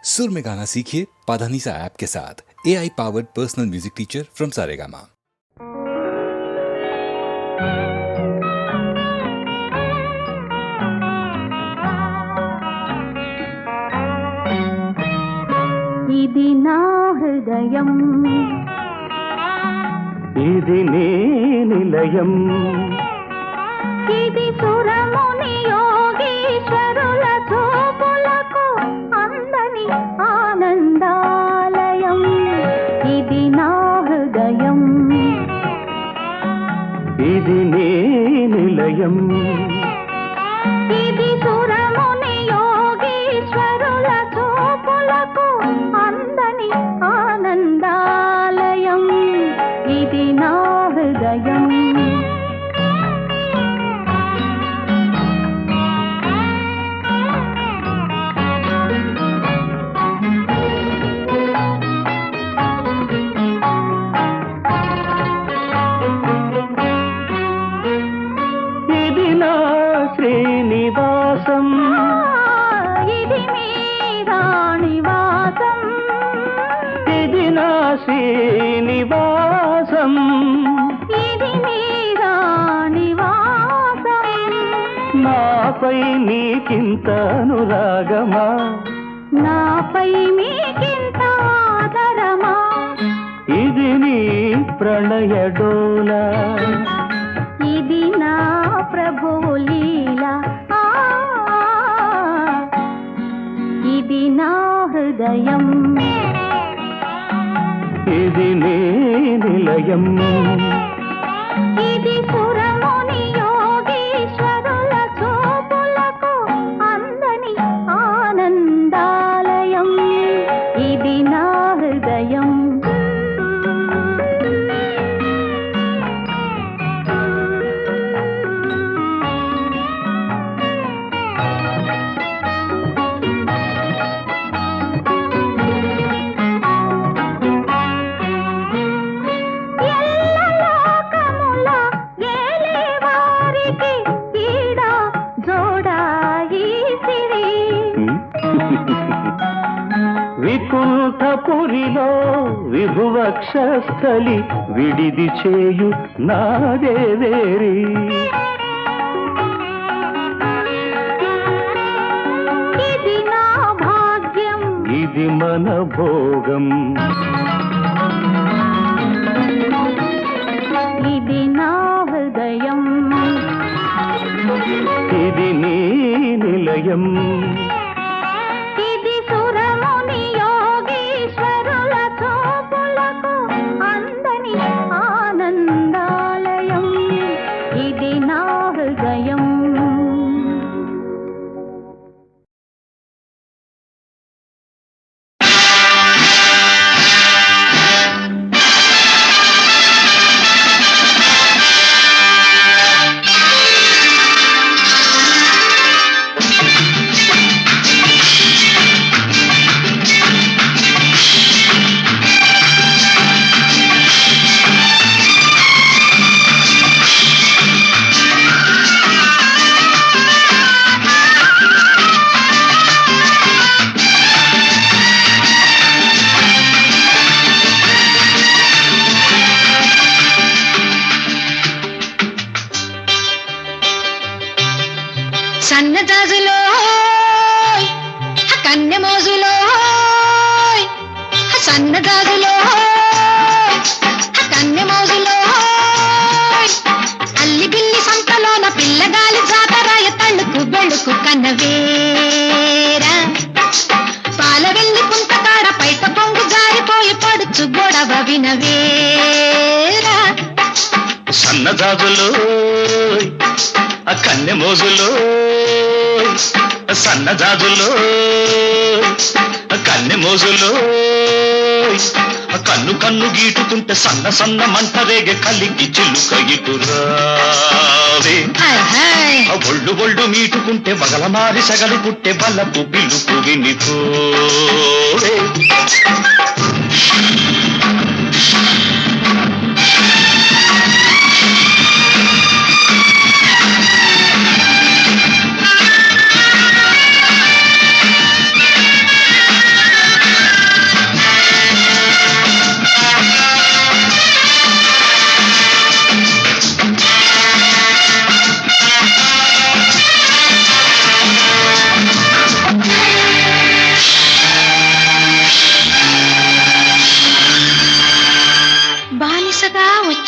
सुर में गाना सीखिए पाधानीसा ऐप के साथ। AI powered personal music teacher from Saregama. ఇది నా హృదయం, ఇది నీ నిలయం, ఇది సురముని యోగీశ్వరుల చూపులకు అందని ఆనందాలయం. ఇది నా హృదయం, ఇది నీ నిలయం, ఇది సురముని యోగీశ్వరుల చూపులకు అందని ఆనందాలయం. ఇది నా హృదయం. ఇది నా శ్రీనివాసం, ఇది మీ రాణివాసం, ఇది నా శ్రీనివాసం, ఇది మీ రాణివాసం. నాపై నీకింత అనురాగమా, నాపై మీకింత ఆదరమా, ఇది నీ ప్రణయడోలా, ఇది నా ప్రభువు లీల. ఇది నా హృదయం, ఇది నీ నిలయం, ఇది సురముని యోగీశ్వరుల చూపులకు అందని ఆనందాలయం. ఇది నా హృదయం. ఎల్లలోకముల ఏలేవారికి ఈడ జోడాయి సిరి. వికుంఠపురిలో విభువక్షస్థలి విడిది చేయు నాదేవేరి, ఇది నా భాగ్యం, ఇది మన భోగం, ఇది నా హృదయం, ఇది నీ నిలయం, ఇది సురముని యోగీశ్వరుల చూపులకు అందని ఆనందాలయం. ఇది నా హృదయం. సన్నజాజులో కన్నె మోజులో, సన్నజాజులో కన్నె మోజులో, అల్లి బిల్లి సంతలోన పిల్లగాలి జాతరాయ తళ్ళుకు బెళ్ళుకు కన్నవేరా, పాల వెళ్ళి పుంతకాడ పైట పొంగు జారిపోయి పడుచు గొడవ వినవేరా. సన్నజాజులో కన్నె మోజులో, సన్నజాజులో కన్నె మోజులో, కన్ను కన్ను గీటుతుంటే సన్న సన్న మంట రేగే కలిగి చిలుక ఇటురావే, ఒళ్ళు ఒళ్ళు మీటుకుంటే బగల మారి సగలు పుట్టే బలపు బిల్లుకు వినిపోవే.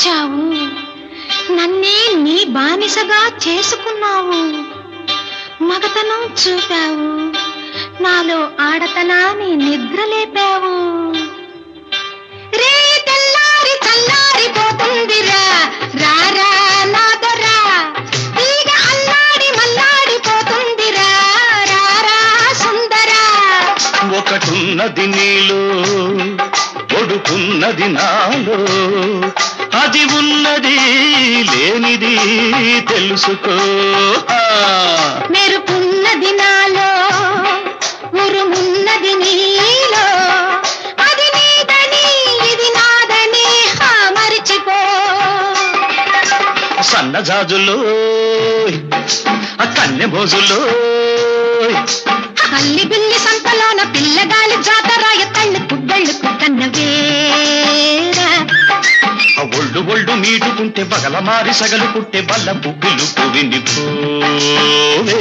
వచ్చావు, నన్నే నీ బానిసగా చేసుకున్నావు, మగతనం చూపావు, నాలో ఆడతనాన్ని నిద్రలేపావు. రే తెల్లారి చల్లారిపోతుందిరా, రారా నాదరా, తీగ అల్లాడి మల్లాడిపోతుందిరా, రారా సుందరా. ఒకటున్నది నీలో, ఒడుకున్నది నాలో, అది ఉన్నది లేనిది తెలుసుకో. మెరుపున్నది నాలో, ఉరుమున్నది నీలో, అది నీదని ఇది నాదని మరిచిపో. సన్నజాజులో కన్నె మోజులో, అల్లి బిల్లి సంతలోన పిల్లగాలి జాతరాయ తళ్ళుకు బెళ్ళుకు కన్నవేరా. ఒళ్ళు ఒళ్ళు మీటుకుంటే బగల మారి సగలు పుట్టే బల్లపు పిలుపు వినిపోవే.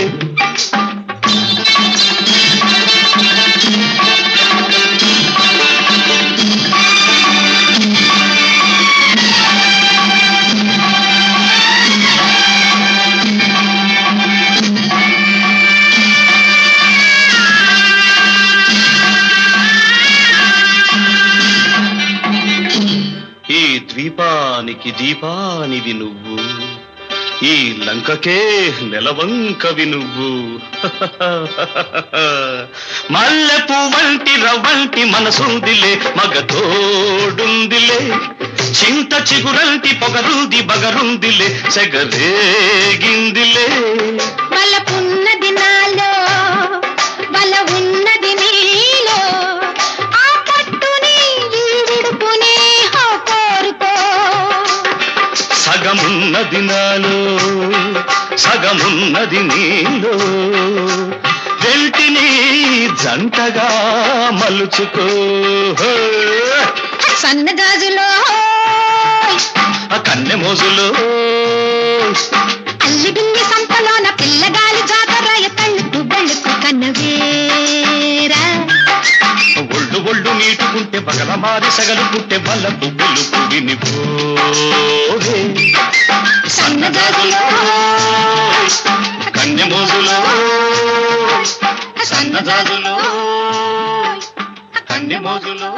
ఈ ద్వీపానికి దీపానివి నువ్వు, ఈ లంకకే నెలవంకవి నువ్వు. మల్లెపు వంటి రవ్వంటి మనసుందిలే, మగ తోడుందిలే, చింత చిగురంటి పొగరుంది బగరుందిలే, సెగరేగిందిలే. బలపున్నది నాలో, బల ఉన్నది నీలో, ఆ పట్టుని ఈ విడుపుని కోరుకో. సగమున్నది నాలో, సగమున్నది నీలో, వెంటిని జంటగా మలుచుకో. సన్నగాజులో కన్నె మోజులో, అల్లి బిల్లి సంతలోన పిల్లగాలి జాతరాయ తళ్ళుకు బెళ్ళుకు కన్నవేరా. ఒళ్ళు ఒళ్ళు నీటుకుంటే పగల మారి సగలు పుట్టే బల్లపు పిలుపు వినిపోవే. సన్నగాజులో కన్నె మోజులో, సన్నజాజులో కన్నె మోజులో.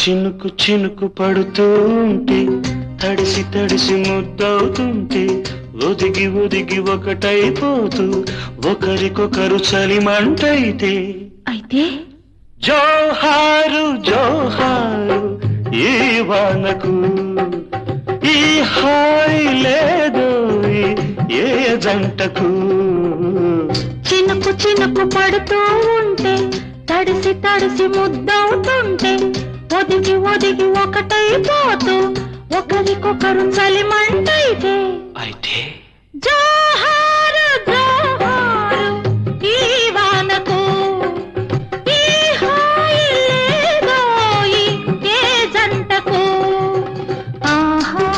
చినుకు చినుకు పడుతూ ఉంటే, తడిసి తడిసి ముద్దవుతుంటే, ఒదిగి ఒదిగి ఒకటైపోతూ ఒకరికొకరు చలిమంటైతే, అయితే జోహారు జోహారు ఈ వానకు, ఈ హాయి లేదో ఏ జంటకు. చినుకు చినుకు పడుతూ ఉంటే, తడిసి తడిసి ముద్దవుతుంటే, ఒదిగి ఒదిగి ఒకటైపోతూ ఒకరికొకరు చలిమంటైతే, అయితే జోహారు జోహారు ఈ వానకు, ఈ హాయి లేదోయి ఏ జంటకు. ఆహా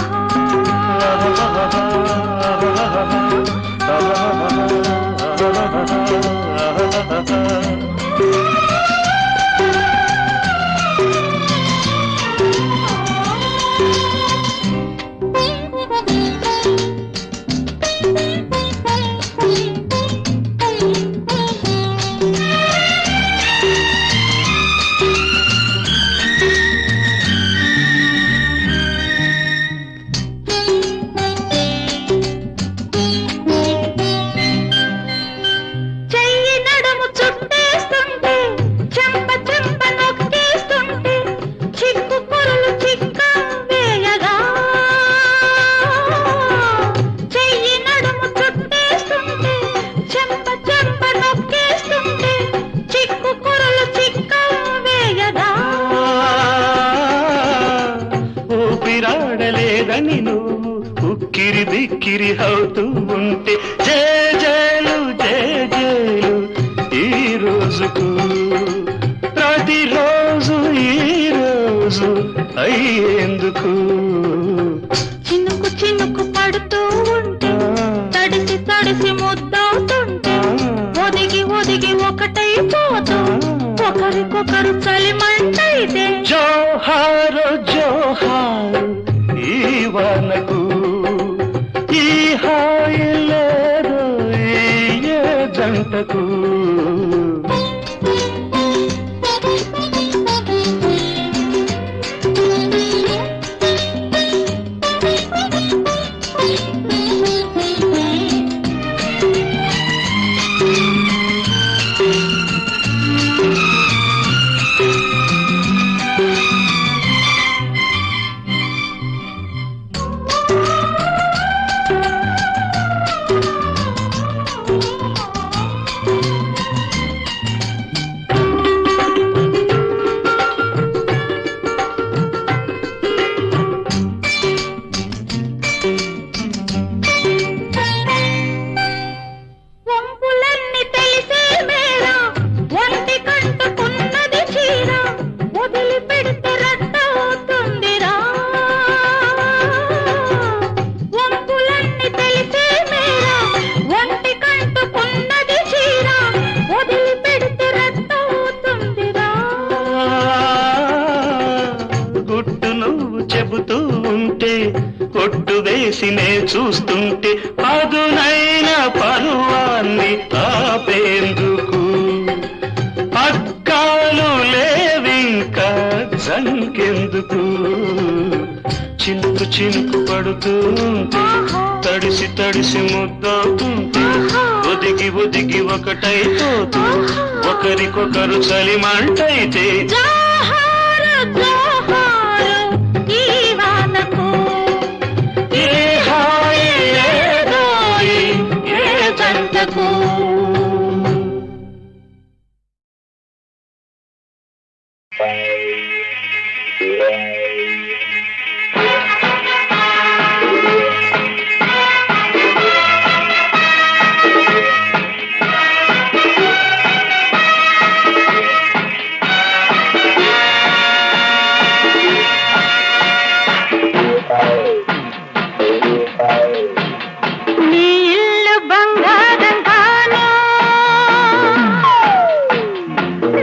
చెయ్యి నడుము చుట్టే కిరికిరి అవుతూ ఉంటే జేజేలు జేజేలు ఈ రోజుకు ప్రతిరోజు ఈ రోజు అయ్యేందుకు చినుకు చినుకు పడుతూ ఉంటే తడిసి తడిసి ముద్దవుతుంటే ఒదిగి ఒదిగి ఒకటైపోతూ ఒకరికొకరు చలిమంటైతే జోహారు జోహారు ఈ వానకు ఈ హాయి లేదు ఈ జంటకు వంపులన్నీ తెలిసే మేర ఒంటి కంటుకున్నది చీర వదిలి పెడితే రట్టవుతుందిరా వంపులన్నీ తెలిసే మేర ఒంటి కంటుకున్నది చీర వదిలి పెడితే రట్టవుతుందిరా గుట్టు నువ్వు చెబుతూ ఉంటే కొట్టు వేసినే చూస్తుంటే పదునైన పరువాన్ని ఆపేందుకు పక్కాలు లేవింకా జంకెందుకు చినుకు చినుకు పడుతూ ఉంటే తడిసి తడిసి ముద్దవుతుంటే ఒదిగి ఒదిగి ఒకటైపోతూ ఒకరికొకరు చలిమంటైతే జోహారు జోహారు ఈ వానకు ఏ హాయి లేదోయ్ ఏ జంటకు నీ ఇల్లు బంగారం కాను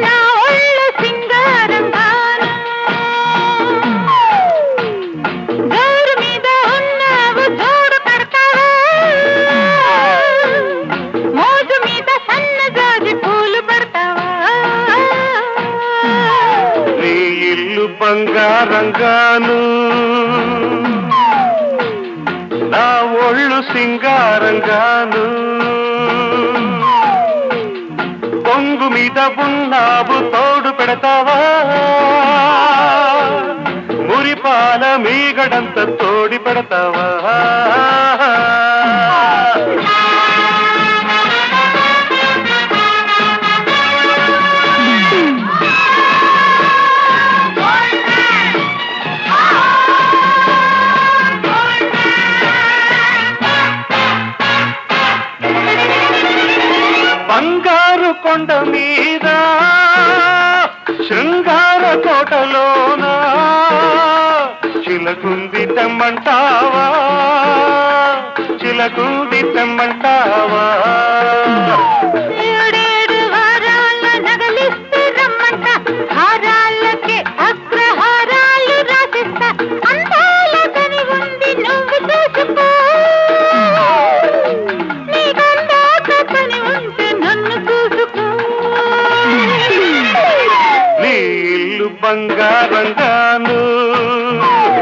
నా ఒళ్ళు సింగారం కాను గోరు మీద ఉన్నావు జోడు పెడతావా మోజు మీద సన్నజాజి పూలు పెడతావా నీ ఇల్లు బంగారంగాను నా ఒళ్ళు సింగారంగాను పొంగు మీద ఉన్నావు తోడు పెడతావా మురిపాల మీగడంత తోడి పెడతావా బంగారు కొండ మీద శృంగార కోటలోన చిలకుంది తెమ్మంటావా చిలకుంది తెమ్మంటావా ఏడేడు వారాల నగలిస్తే రమ్మంట హారాలకే అగ్రహారాలు రాసిస్తా అందాల కని ఉంది నువ్వు చూసుకో నీకందాక పని ఉంటే నన్ను చూసుకో నీ ఇల్లు బంగారంగాను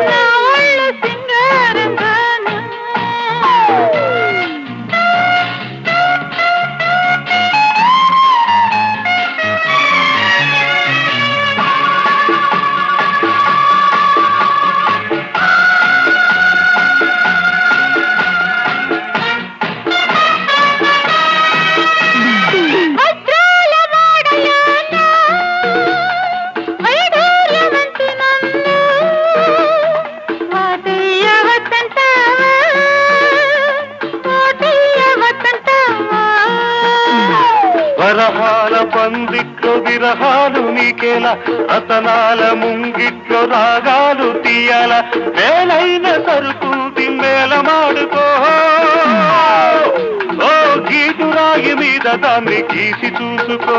నా ఒళ్ళు సింగారంగాను వజ్రాల వాడలోన వైడూర్యవంతి నన్ను రతనాల పందిట్లో విరహాలు నీకేలా రతనాల ముంగిట్లో రాగాలు తీయాల వేలైన సరుకుంది మేళమాడుకో ఓ గీటు రాగి మీద దాన్ని గీసి చూసుకో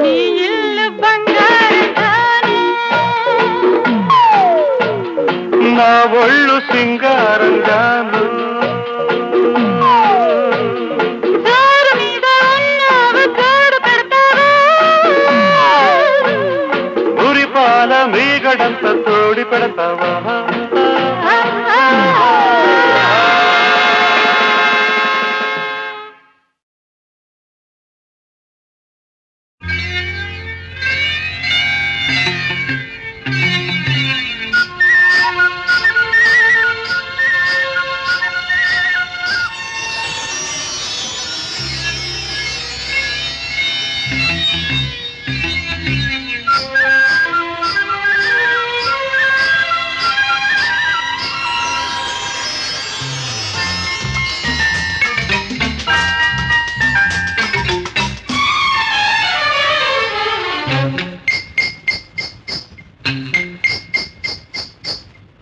నీ ఇల్లు బంగారంగాను నా ఒళ్ళు సింగారంగాను దారు మీద ఉన్నావు తోడు పెడతావా ఉరిపాల మీగడంత తోడి పెడతావా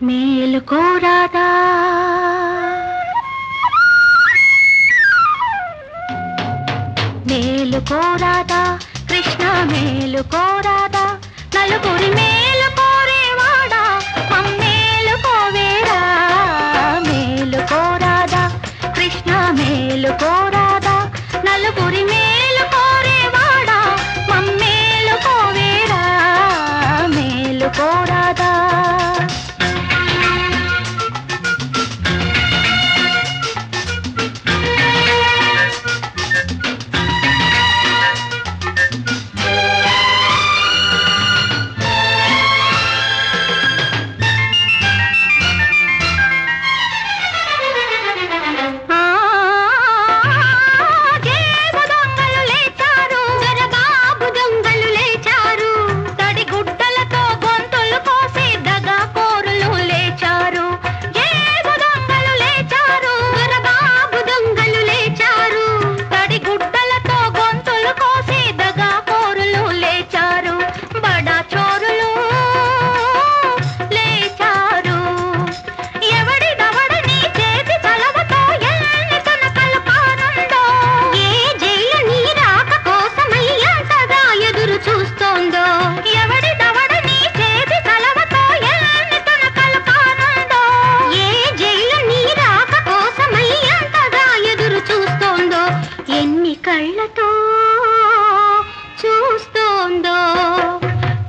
మేలుకోరాదా మేలుకోరాదా కృష్ణ మేలుకోరాదా నలుగురి మేలు కోరేవాడా మమ్మేలుకోవేరా మేలుకోరాదా కృష్ణ మేలుకోరాదా నలుగురి మేలు కోరేవాడా మమ్మేలుకోవేరా మేలుకోరాదా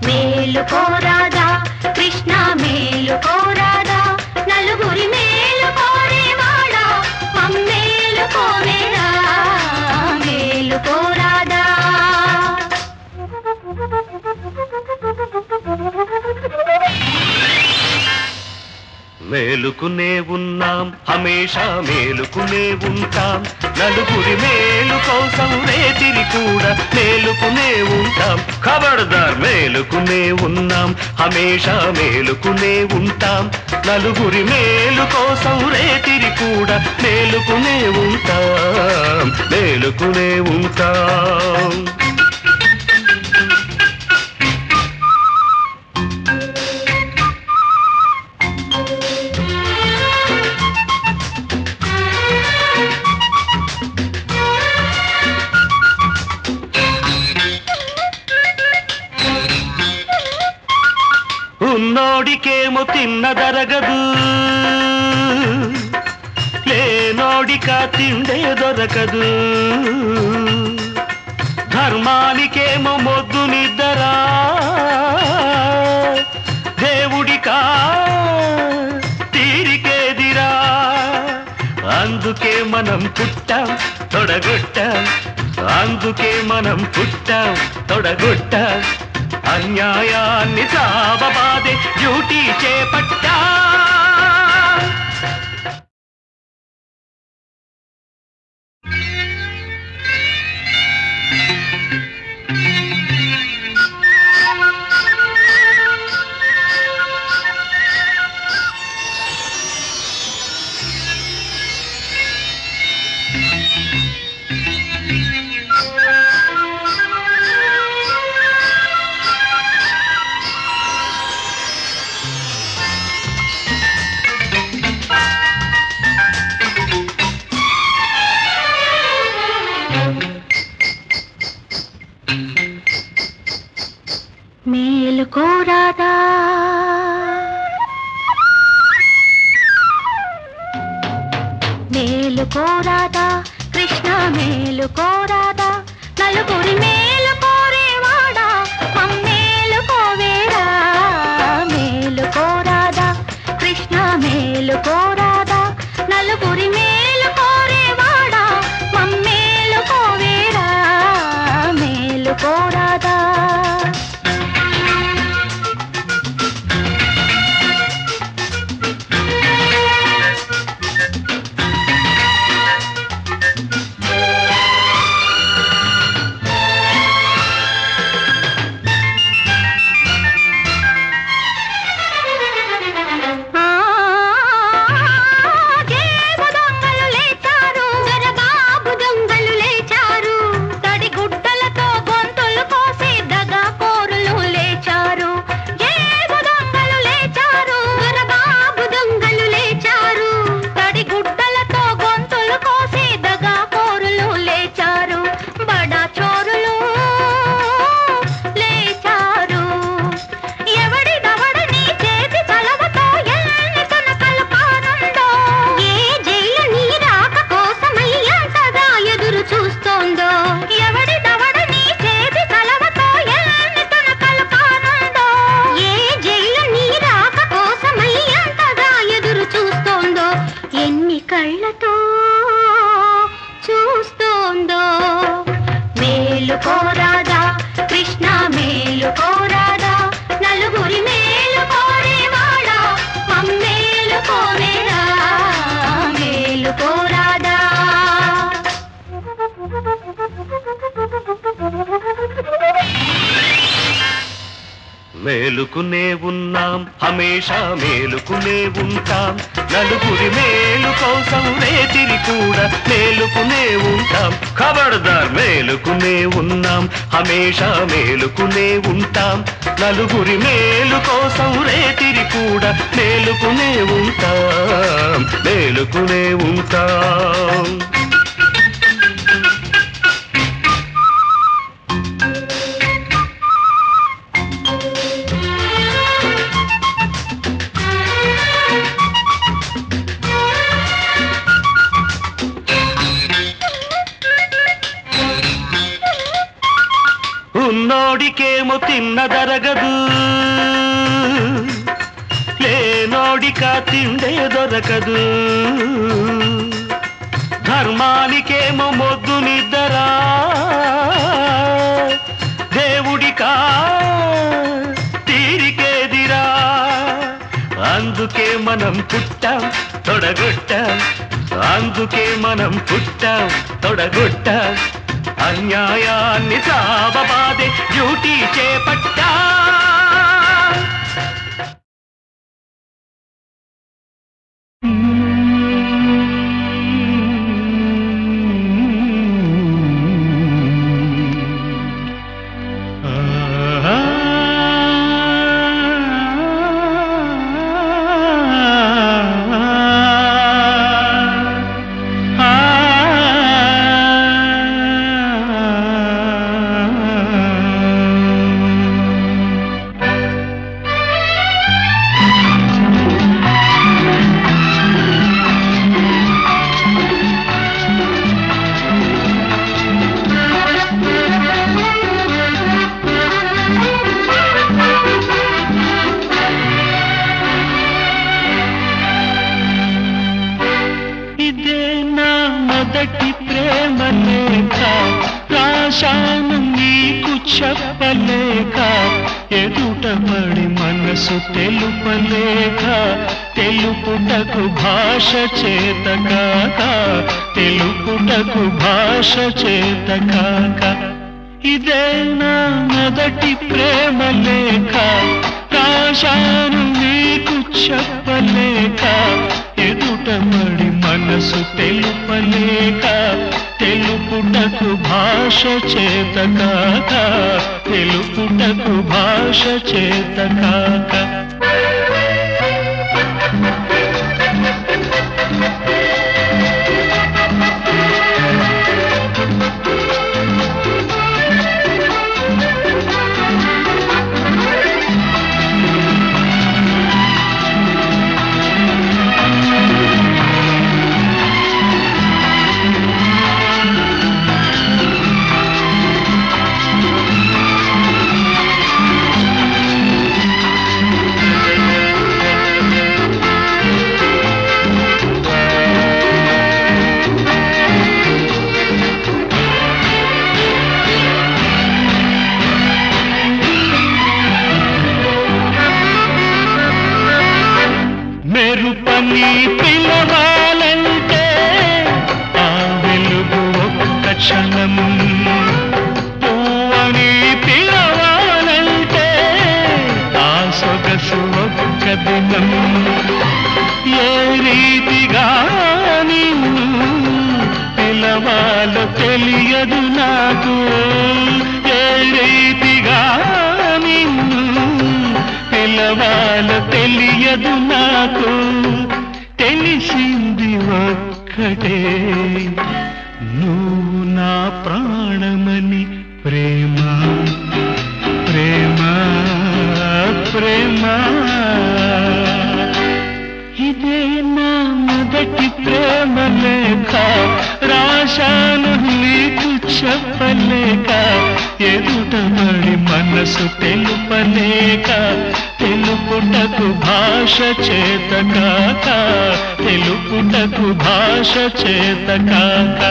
మేలుకోరాదా కృష్ణ మేలుకోరాదా నలుగురి మేలు కోరేవాడా మమ్మేలుకోవేరా మేలుకోరాదా మేలుకునే ఉన్నాం హమేషా మేలుకునే ఉంటాం నలుగురి మేలు కోసం రేతిరి కూడా మేలుకునే ఉంటాం ఖబర్దార్ మేలుకునే ఉన్నాం హమేషా మేలుకునే ఉంటాం నలుగురి మేలు కోసం రేతిరి కూడా మేలుకునే ఉంటాం మేలుకునే ఉంటాం ఉన్నోడికేమో తిన్నదరగదు లేనోడిక తిండే దొరకదు ధర్మానికేమో మొద్దు నిద్దరా దేవుడికా తీరికేదిరా అందుకే మనం పుట్టాం తొడగొట్టాం అందుకే మనం పుట్టాం తొడగొట్టాం అన్యాయాన్ని సావబాదే డ్యూటీ చేపట్టా మేలుకోరాదా మేలుకోరాదా కృష్ణ మేలుకోరాదా నలుగురి మేలు కోరేవాడా మమ్మేలుకోవేరా మేలుకోరాదా కృష్ణ మేలుకోరాదా నలుగురి మేలు కోరేవాడా మమ్మేలుకోవేరా మేలుకోరాదా కళ్ళతో చూస్తోందో మేలుకోరాదా కృష్ణ మేలుకోరాదా నలుగురి మేలు కోరేవాడా మమ్మేలుకోవేరా మేలుకోరాదా మేలుకునే ఉన్నాం హమేషా మేలుకునే ఉంటాం నలుగురి మేలు కోసం రేతిరి కూడా మేలుకునే ఉంటాం ఖబర్దార్ మేలుకునే ఉన్నాం హమేషా మేలుకునే ఉంటాం నలుగురి మేలు కోసం రేతిరి కూడా మేలుకునే ఉంటాం మేలుకునే ఉంటాం ఉన్నోడికేమో తిన్నదరగదు లేనోడిక తిండే దొరకదు ధర్మానికేమో మొద్దు నిద్దరా దేవుడికా తీరికేదిరా అందుకే మనం పుట్టాం తొడగొట్టాం అందుకే మనం పుట్టాం తొడగొట్టాం అన్యాయాన్ని సావబాదే డ్యూటీ చేపట్టా మొదటి ప్రేమ లేఖ రాశాను నీకు చెప్పలేక ఎదుటపడి మనసు తెలుపలేక తెలుపుటకు భాష చేతకాక తెలుపుటకు భాష చేతకాక ఇదే నా మొదటి ప్రేమ లేఖ రాశాను నీకు చెప్పలేక ఎదుటపడి మనసు తెలుపలేక తెలుపుటకు భాష చేతకాక తెలుపుటకు భాష చేతకాక ఏ రీతిగా నిన్ను పిలవాలో తెలియదు నాకు, తెలిసింది ఒక్కటే నువ్వు నా ప్రాణమని. ప్రేమ ప్రేమ ప్రేమ ఇదే నా మొదటి ప్రేమ లేఖ, రాశాను నీకు చెప్పలేక, ఎదుటబడి మనసు తెలుపలేక, తెలుపుటకు భాష చేత కాక, తెలుపుటకు భాష చేత కాక.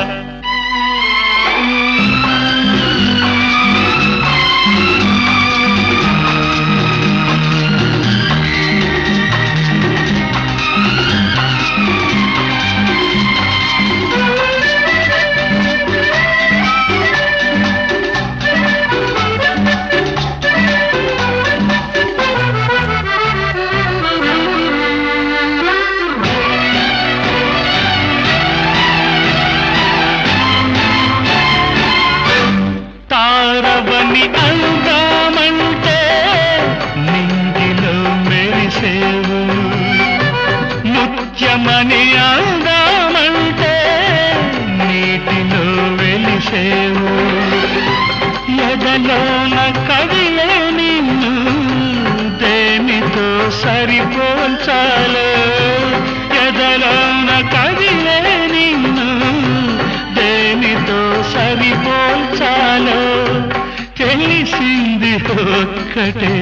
తారవని అందామంటే నింగిలో మెరిసేవు, ముత్యమని అందామంటే నీటిలో వెలిసేవు, ఎదలోన కదిలే నిన్ను దేనితో సరిపోల్చాలో, ఎదలోన కదిలే నిన్ను దేనితో సరిపోల్చాలో, తెలిసింది ఒక్కటే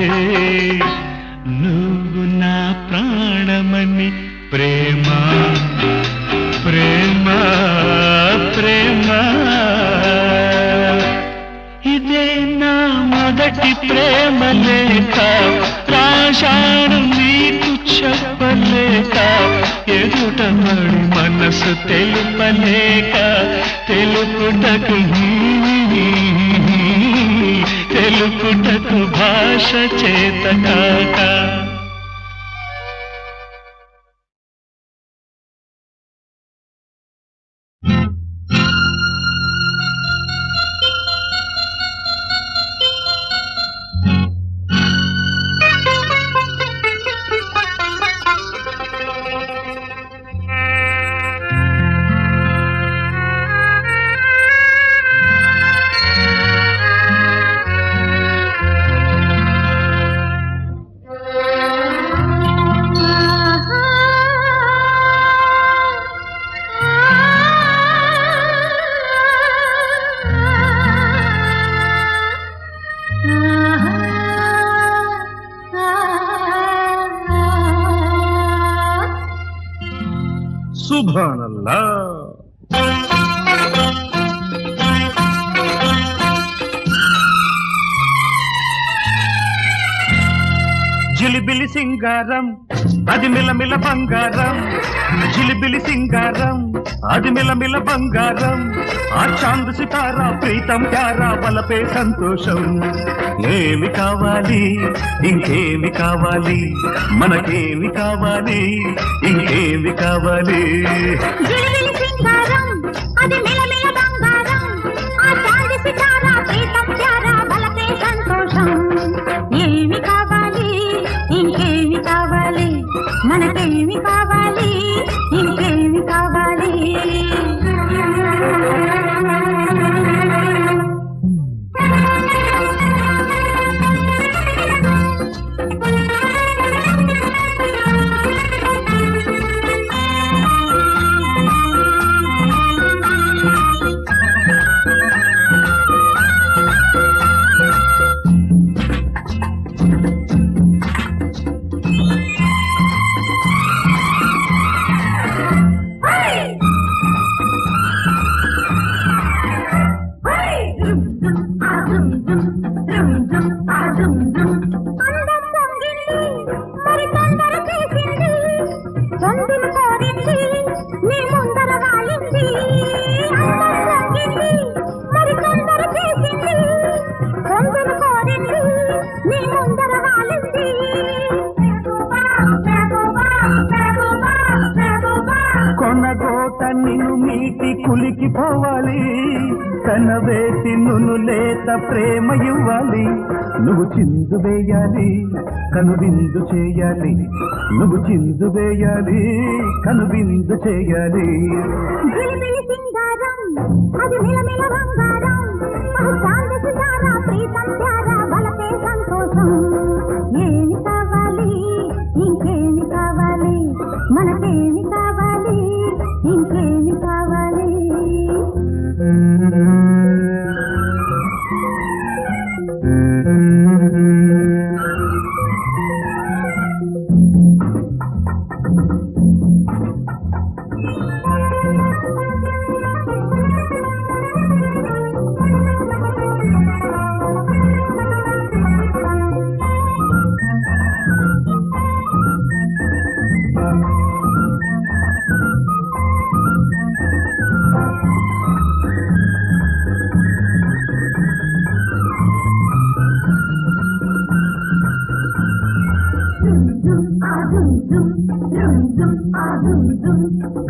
నువ్వు నా ప్రాణమని. ప్రేమ ప్రేమ ప్రేమ ఇదే నా మొదటి ప్రేమ లేఖ, రాశాను నీకు చెప్పలేక, ఎదుటబడి మనసు తెలుపలేక, తెలుపుటకు తెలుపుటకు భాష చేత కాక. సుబ్హానల్లాహ్. జిలిబిలి సింగారం అది మిలమిల బంగారం, జిలిబిలి సింగారం అది మిలమిల బంగారం, ఆ చాంద్ సితారా ప్రీతం ప్యారా బలపే సంతోషం. ఏమి కావాలి ఇంకేమి కావాలి, మనకేమి కావాలి ఇంకేమి కావాలి. జిలిబిలి సింగారం అది మిలమిల బంగారం, ఆ చాంద్ సితారా ప్రీతం ప్యారా బలపే సంతోషం. ఏమి కావాలి ఇంకేమి కావాలి, మనకేమి కావాలి ఇంకేమి కావాలి. కొనగోట నిన్ను మీటి కులికి పోవాలి, కనవేసి నును లేత ప్రేమ ఇవ్వాలి. నువ్వు చిందు వేయాలి, కనువిందు చేయాలి. నువ్వు చిందు వేయాలి, కనువిందు చేయాలి. జిలిబిలి సింగారం అది మిలమిల బంగారం. చాంది సితారా ప్రీతం ప్యారా బలకే సంతోషం. ఏమి కావాలి ఇంకేమి కావాలి, మనకేమి కావాలి ఇంకేమి కావాలి.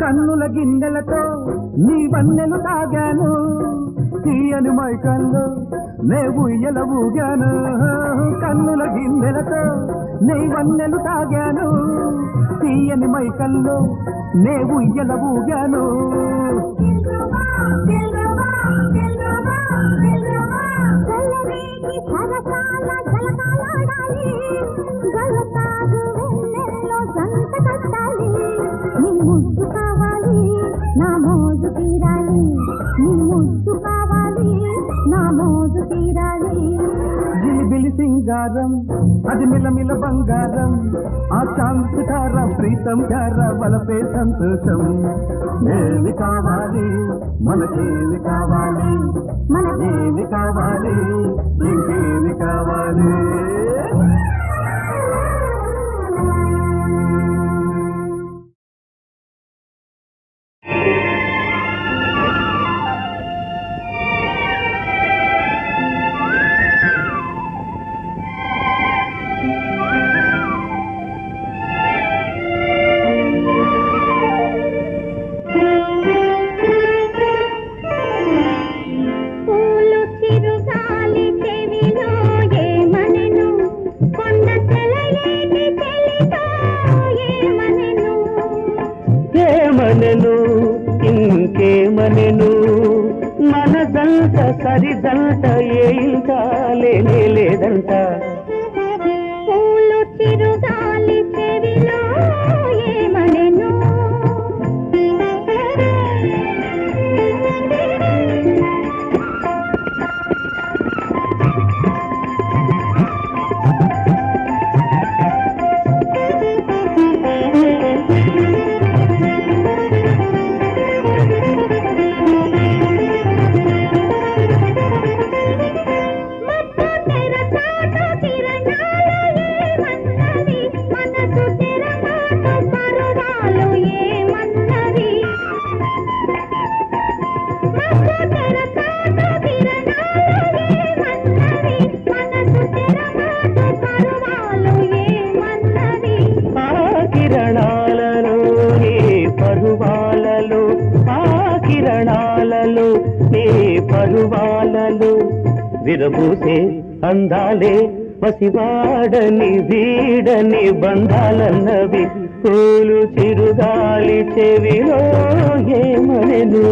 కన్నుల గిన్నెలతో నీ వన్నెలు తాగాను, తీయని మైకల్లో నే ఉయ్యల ఊగాను. కన్నుల గిన్నెలతో నీ వన్నెలు తాగాను, తీయని మైకల్లో నే ఉయ్యల ఊగాను. నీ ముద్దు కావాలి నా మోజు తీరాలి, నీ ముద్దు కావాలి నా మోజు తీరాలి. జిలిబిలి సింగారం అది మిలమిల బంగారం. ఆ శాంతి ధార ప్రీతం ధార బలపే సంతోషం. ఏమి కావాలి మనకేమి కావాలి, మనకేమి కావాలి ఇంకేమి కావాలి. ఇంకేమనెను మనదంట సరిదంట ఏ ఇంట లేనే లేదంట. పూలు చిరుగాలి చెవిలో ఏమనెను, పరువాలలో విరబూసే అందాలే పసివాడని వీడని బంధాలన్నవి. పూలు చిరుగాలి చెవిలో ఏమనెను.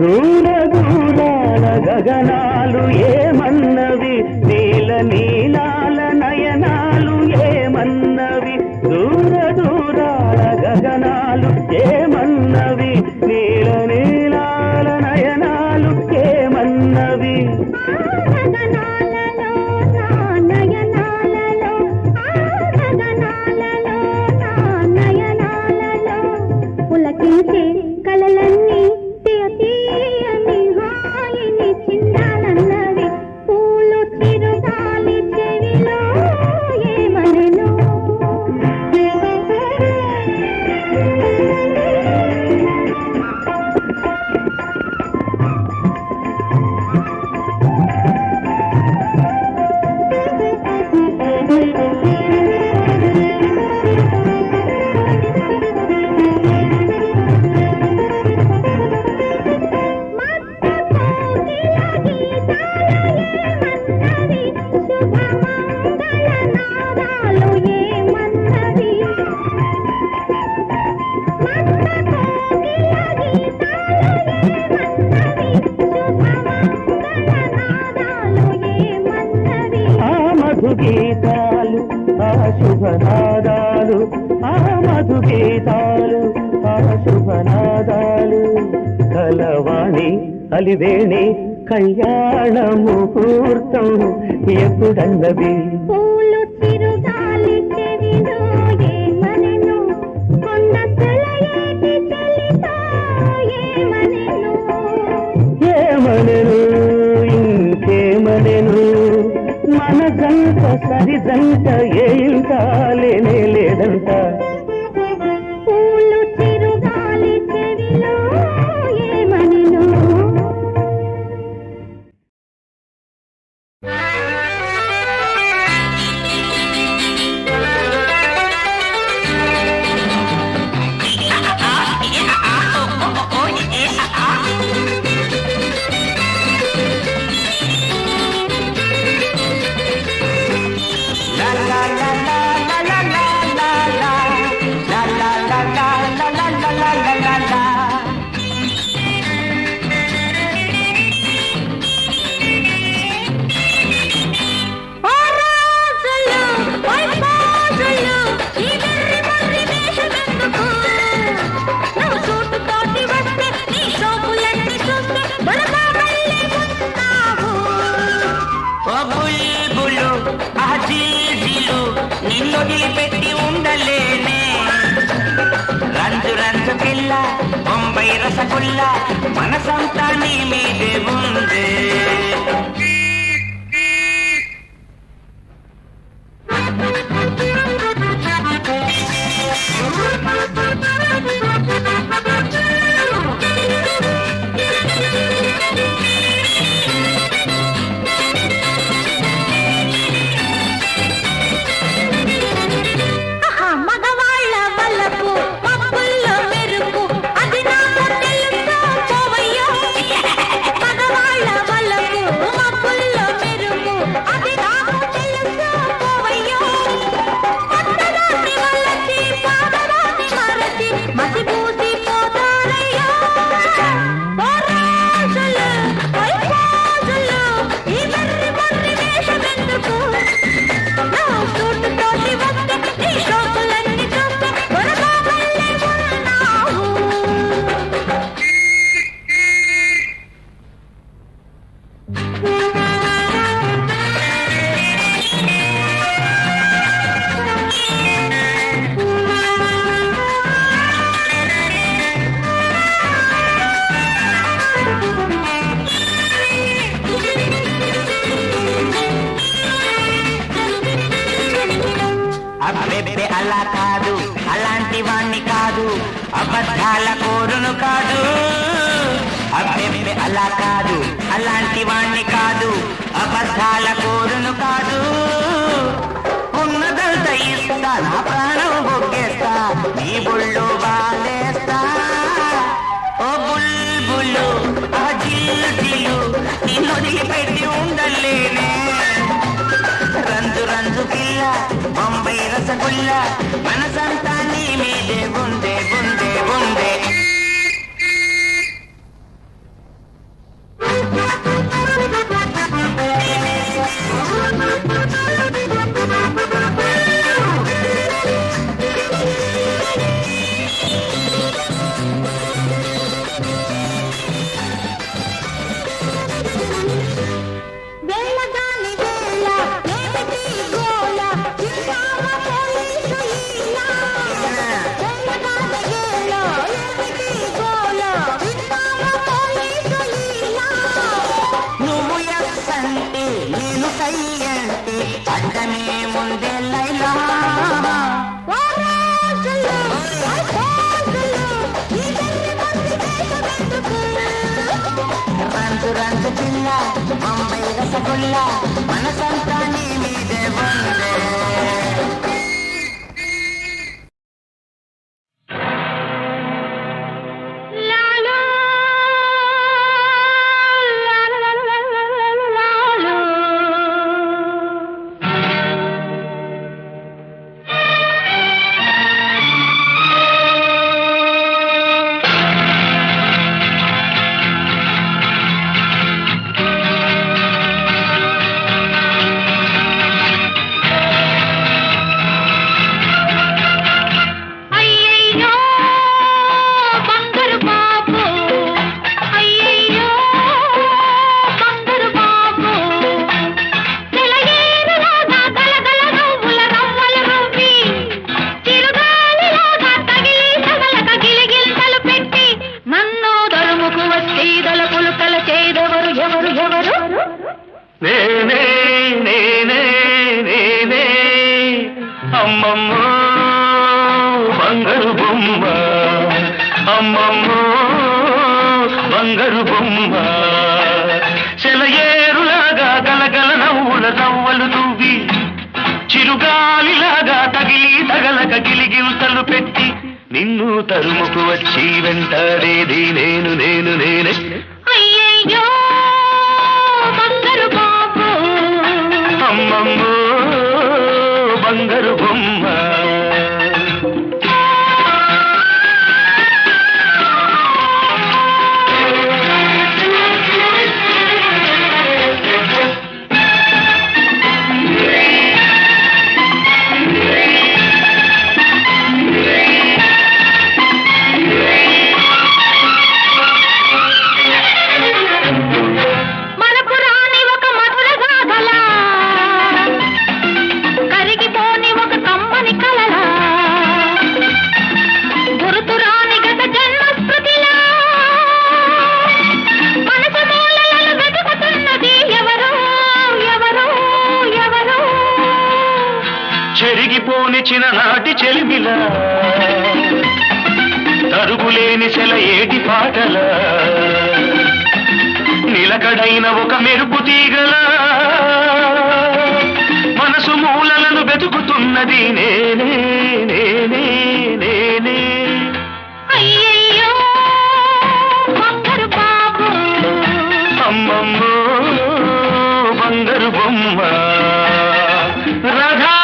దూర దూరాల గగనాలు ఏమన్నవి, నీల నీలాల నయనాలు ఏమన్నవి. దూర దూరాల గగనాలు ఏమన్నవి, నీల నీలాల నయనాలు ఏమన్నవి. పులకించే కలలన్నీ తీయని హాయిని చిందాలన్నవి. పూలు చిరుగాలి శుభనాదాలు ఆ మధు గీతాలు ఆ శుభనాదాలు కలవాణి అలివేణి కళ్యాణ ముహూర్తం ఎప్పుడన్నది పూలు చిరుగాలి చెవిలో ఏమనెను కొండ సెలయేటి చలితో ఏమనెను ఏమనెను ఇంకేమనెను మన జంట సరి జంట ఏ ఇంట లేనే లేదంట పూలు చిరుగాలి చెవిలో ఏమనెను నిన్నొదిలిపెట్టి ఉండలేనే రంజు రంజు పిల్ల బొంబై రసగుల్ల మనసంతా నీ మీదే ఉంది అబ్బెబ్బె అలా కాదు అలాంటి వాణ్ణి కాదు అబద్ధాల కోరును కాదు అబ్బెబ్బె అలా కాదు అలాంటి వాణ్ణి కాదు అబద్ధాల కోరును కాదు ఉన్నదంతా ఇస్తా నా ప్రాణం బొగ్గేస్తా నీ బొళ్ళు బాలేస్తా ఓ బుల్బులు ఆ జిల్జిలు నిన్ను వదిలిపెట్టి ఉండలేనే రంజు రంజు పిల్ల బొంబై రసగుల్ల మనసంతా నీ మీదే ఉందే ఉందే ఉందే నేను కయ్యంటే అడ్డమే ముందే లైలా రంజు రంజు పిల్ల బొంబై రసగుల్ల మనసంతా నీ మీదే ఉందే అమ్మమ్మో బంగారు బొమ్మ సెలయేరులాగా గలగల నవ్వుల రవ్వలు దువ్వి చిరుగాలిలాగా తగిలి తగలక గిలిగిల్తలు పెట్టి నిన్ను తరుముకు వచ్చి వెంటాడేది నేను నేను నేనే అయ్యయ్యో బంగారు బాబు అమ్మమ్మో బంగారు బొమ్మ మరపురాని ఒక మధుర గాథలా కరిగిపోని ఒక కమ్మని కలలా గురుతురాని గత జన్మ స్మృతిలా మనసు మూలలను వెతుకుతున్నది ఎవరో ఎవరో ఎవరో చెరిగిపోని చిన్ననాటి చెలిమిలా తరుగులేని సెల ఏటి పాటల నిలకడైన ఒక మెరుపు తీగల మనసు మూలలను వెతుకుతున్నది నేనే నేనే నేనే అయ్యయ్యో బంగారు బాబు అమ్మమ్మో బంగారు బొమ్మ రాధా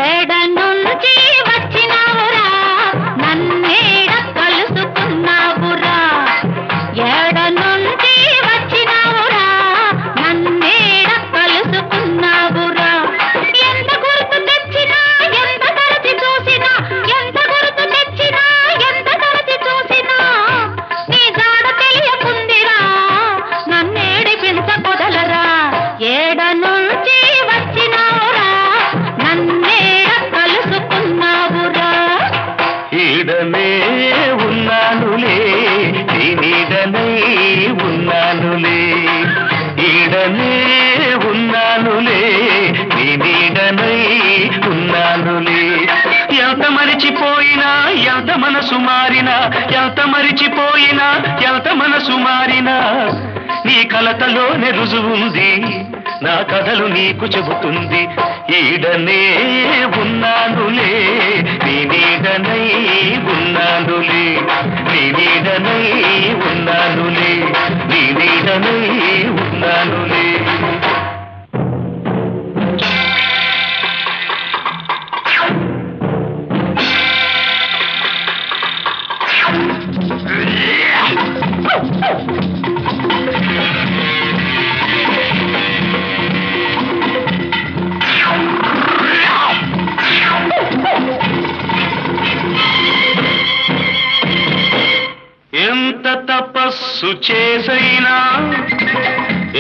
ఏడ నుంచి వచ్చినావురా నన్నేడ కలుసుకున్నావురా ఏడ నుంచి వచ్చినావురా నన్నేడ కలుసుకున్నావురా ఎంత గుర్తు తెచ్చినా ఎంత తరచి చూసినా ఎంత గుర్తు తెచ్చినా ఎంత తరచి చూసినా నీ జాడ తెలియకుందిరా నన్నేడిపించకొదలరా ఏడ నుంచి వచ్చినావురా నన్నేడ కలుసుకున్నావురా ఈడనే ఉన్నానులే నీ నీడనై ఉన్నానులే ఈడనే ఉన్నానులే నీ నీడనై ఉన్నానులే ఎంత మరిచిపోయినా ఎంత మనసు మారినా ఎంత మరిచిపోయినా ఎంత మనసు మారినా నీ కలతలోనే రుజువుంది నా కథలు నీకు చెబుతుంది ఈడనే ఉన్నానులే నీ నీడనై ఉన్నానులే నీ నీడనై ఉన్నానులే నీ నీడనై ఉన్నానులే ఎంత తపస్సు చేసైనా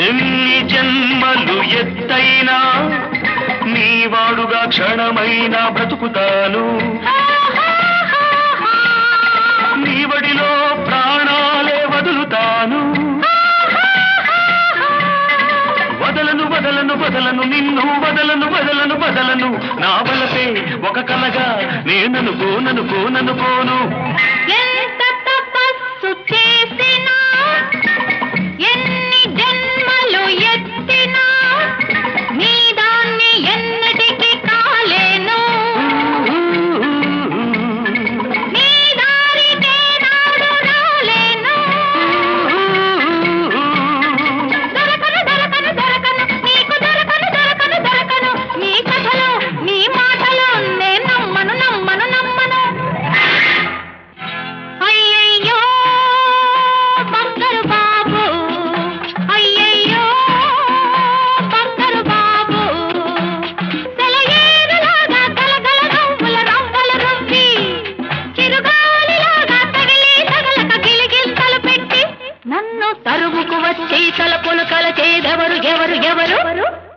ఎన్ని జన్మలు ఎత్తైనా నీ వాడుగా క్షణమైనా బ్రతుకుతాను నీ వడిలో ప్రాణాలే వదులుతాను వదలను వదలను వదలను నిన్ను వదలను వదలను వదలను నా వలపే ఒక కలగా నేననుకోననుకోననుకోను ఎంత తపస్సు చేసినా ఎన్ని జన్మలు ఎత్తినా నీ దాన్ని ఎన్నటికి కాలేను నీ దారి నేనాడు రాలేను దొరకను దొరకను దొరకను నీకు దొరకను దొరకను దొరకను నీ కథలు నీ మాటలు నేను నమ్మను నమ్మను నమ్మను కలచేదెవరు ఎవరు ఎవరు